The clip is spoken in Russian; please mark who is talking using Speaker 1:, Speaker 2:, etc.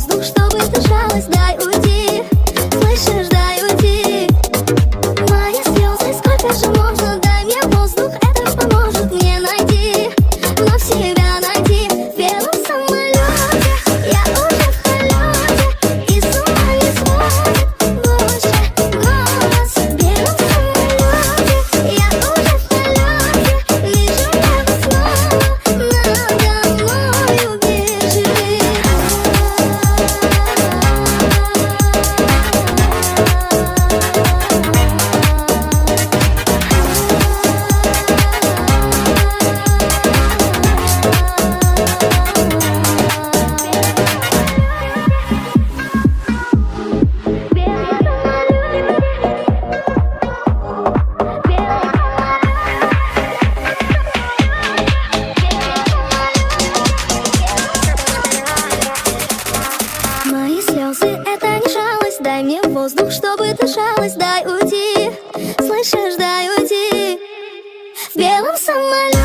Speaker 1: воздух, чтобы дышалось, дай уйти. Слышишь, дай уйти. Мои слезы, сколько же можно? Дай мне воздух, это поможет мне найти, вновь себя найти. В белом самолете, я уже в полете, и с ума не сводит больше голос. В белом самолете, я уже в полете, вижу небо снова, надо мною бежит. Мои слезы — это не жалость, дай мне воздух, чтобы дышалось, дай уйти. Слышишь, дай уйти. В белом самолете